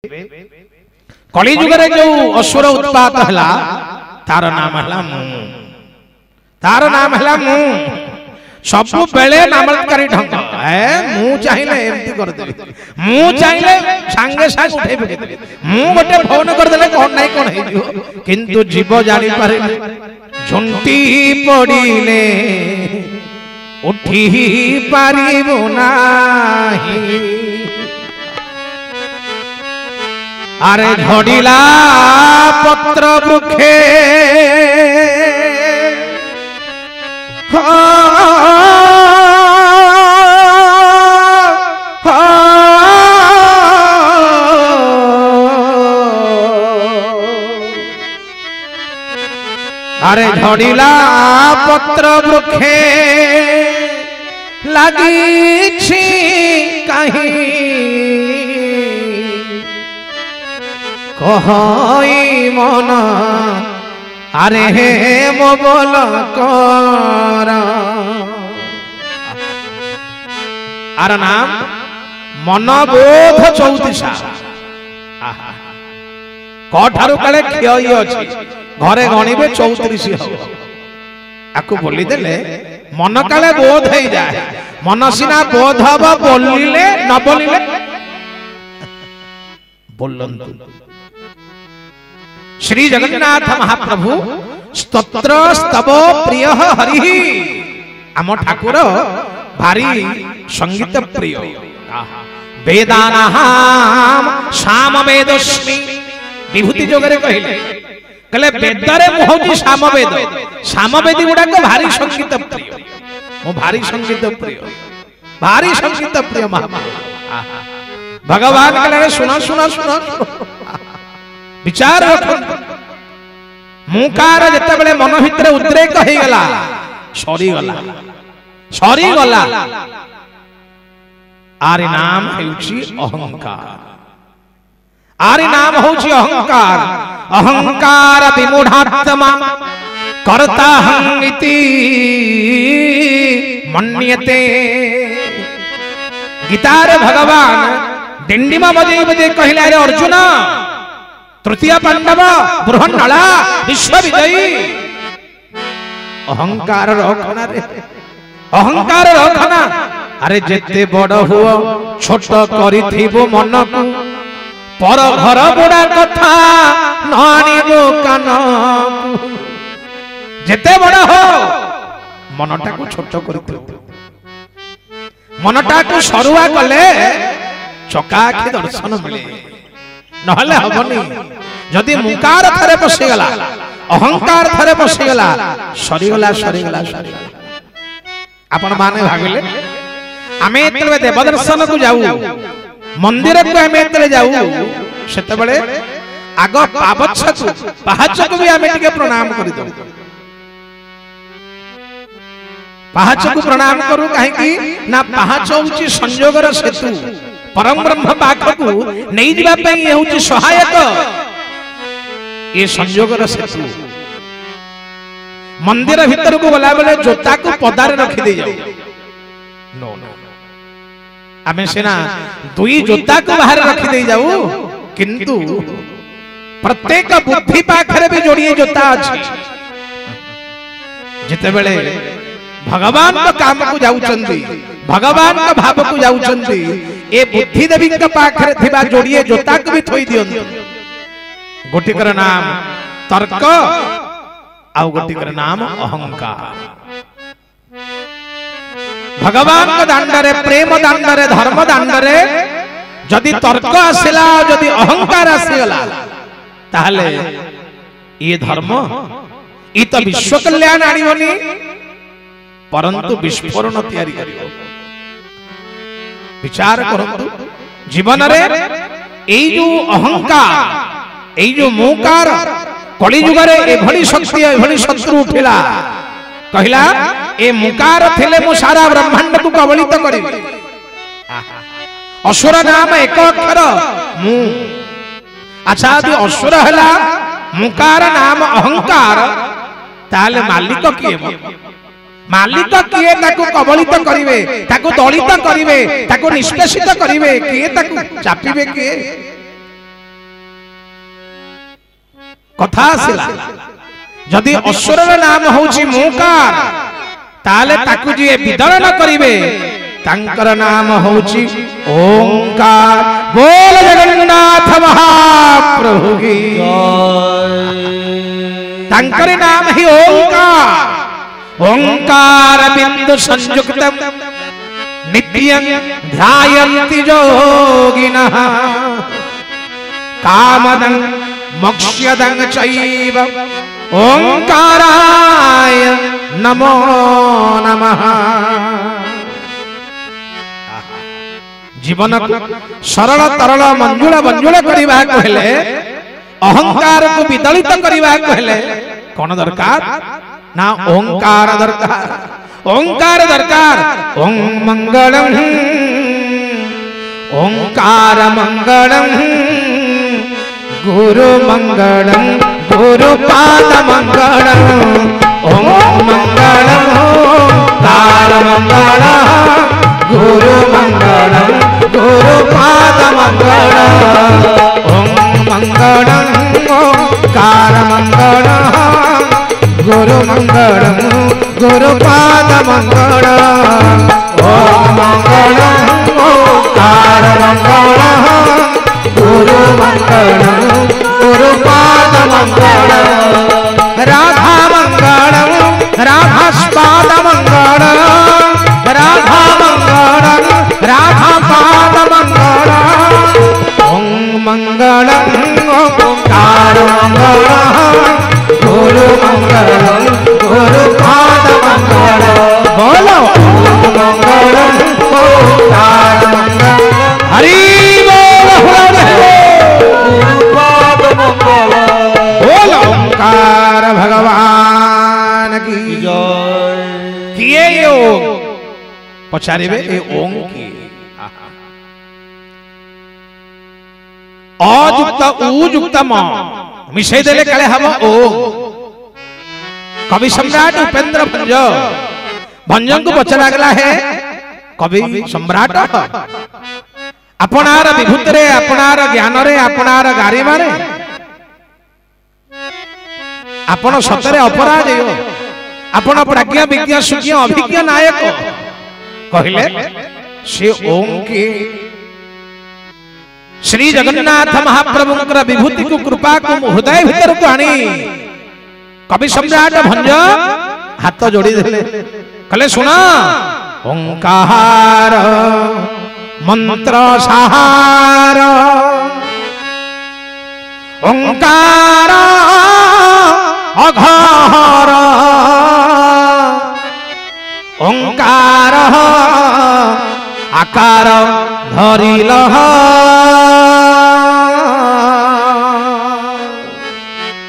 कली जुग रे जो असुर उत्पात हला तार नाम हला मु तार नाम हला मु सब बेले नामलकारी ढंग है मु चाहिए एमती कर दे मु चाहिए सांगे सांग उठे पके मु गोटे फोन कर देले कोन नाही कोन हे जो किंतु जीव जानि पारे झुंटी पड़िले उठी पारिबो नाही अरे झड़िला पत्र वृक्षे अरे झड़िला पत्र वृक्षे लगी कहीं कहई मन अरे हे मो बोल कर आर नाम मनबोध 34 कठारु काले क्षय अछि घरे गणिबे 34 हो आकु बोली देले मन काले बोध हे जाए मन सिना बोध हबो बोलिले न बोलिले बोलंतु श्री जगन्नाथ महाप्रभु स्तोत्र स्तव प्रिय हरि आम ठाकुर भारी संगीत प्रिय वेदानाहाम सामवेदस्मि विभूति जोगरे कहिले कले वेदरे मोहजी सामवेदी गुडा को भारी संगीत प्रिय मो भारी संगीत प्रिय महाप्रभु भगवान कहले सुना सुना सुना विचार मुकार जते बेले मन भितर उद्रेक हे गला सरी गला आरि नाम हेउची अहंकार आरि नाम होची अहंकार अहंकार विमूढ़ात्मा कर्ता हं इति मन्यते गीतार भगवान डिंडिमा बजे बजे कहले रे अर्जुन तृतीय पांडव बृहन्नला विश्व विजयी अहंकार रखना रे अहंकार रखना अरे जेते बड़ हुओ छोट करिथिबो मन को पर घर बुड़ा कथा नानिबो कान जेते बड़ हो मनटा को छोट करिथिबो मनटा को सरुआ कले चका आखि दर्शन मिले नहले हबनी जदि मुकार थरे पसिगला अहंकार थरे पसिगला सरीगला आपण माने भागले आमे एतले देव दर्शन को जाऊ मंदिर को आमे एतले जाऊ सेते बेले आग पाहच को भी आमे टिके प्रणाम करि दो पाहच को प्रणाम करू काहे की ना पाहच होची संयोगर सेतु परम ब्रह्म पाखकु नहीं दिबा पई होची सहायक ये संयोगर सेतु मंदिर भीतर को गला बेले जोता को पदारे रखि दे जाऊ नो आमे सेना दुई जोता को बाहर रखि दे जाऊ किंतु प्रत्येक बुद्धि पाखरे भी जोड़िए जोता अछि जिते बेले भगवान का काम को जाउचंदी भगवान का भाव को जाउचंदी ए बुद्धि देवी का पाखरे थिबा जोड़िए जोता को भी थोई दियन गोटिकर नाम तर्क आउ गोटिकर नाम अहंकार भगवान का दांडरे प्रेम दांडरे धर्म दांडरे जदि तर्क आसिला जदि अहंकार आसिगला ताहले ये धर्म ई तो विश्व कल्याण आनिबनी परंतु विस्फोरण तैयारी करियो विचार करंतु जीवन रे एई जो अहंकार एई जो मोकार कली जुग रे एभली शक्ति एभली शत्रु उठिला कहिला ए मुकार थिले मु सारा ब्रह्मांड को कबलित करिबी असुर नाम एक अक्षर मु अच्छा यदि असुर हला मुकार नाम अहंकार ताले मालिक किए मालिक किए ताको कबलित करिवे ताको दलित करिवे ताको निष्पेषित करिवे किए ताको चापिबे किए कथा आसिला जदि असुर नाम होची मूकार ताले ताकु जी विदलन करिवे तांकर नाम होची ओंकार। बोल जगन्नाथ महाप्रभु की तांकर नाम ही ओंकार। ओंकार बिंदु संयुक्तम नित्यं ध्यायन्ति योगिनः कामदं मोक्ष्यदं चैव ओंकाराय नमो नमः। जीवन सरल तरल मंजुल मंजुल करबा कहले अहंकार को विदलित करबा कहले कोन दरकार ना ओंकार दरकार। ओंकार दरकार। ओं मंगलम ओंकार मंगलम गुरु मंगलम गुरुपाद मंगलम ओं मंगलम ओंकार मंगलम गुरु मंगलम गुरुपाद मंगलम ओं मंगलम ओंकार मंगलम गुरु मंगलम गुरुपाद मंगलम ओं मंगलम ओंकार मंगलम गुरु मंगलम गुरुपाद मंगलम। राधा मंगलम राधास्पाद मंगलम राधा मंगलम राधापाद मंगलम ओं मंगलम ओंकार मंगलम गुरु मंगलम गुरुपाद मंगलम। बोलो मंगलम ओंकार मंगलम हरि बोल गुरुपाद मंगलम। बोलो ओंकार भगवान की जय। किए ये ओम पचारिबे ए ओम की अयुक्त उयुक्त म मिशे देले काले हम ओम। कवि सम्राट उपेंद्र भंज भंजन को पचरा गला है कवि सम्राट अपनार विभूति रे अपनार ज्ञान रे अपनार गारिमा रे आपण सतरे अपराध आपण प्रज्ञा विज्ञा सुज्ञ अभिज्ञ नायक कहले से ओम की श्री जगन्नाथ महाप्रभु विभूति को कृपा को हृदय भीतर को आनी कवि सम्राट भंज हाथ जोड़ी देले कहले सुना ओंकार मंत्र सहार ओंकार अघोर ओंकार आकार धरिल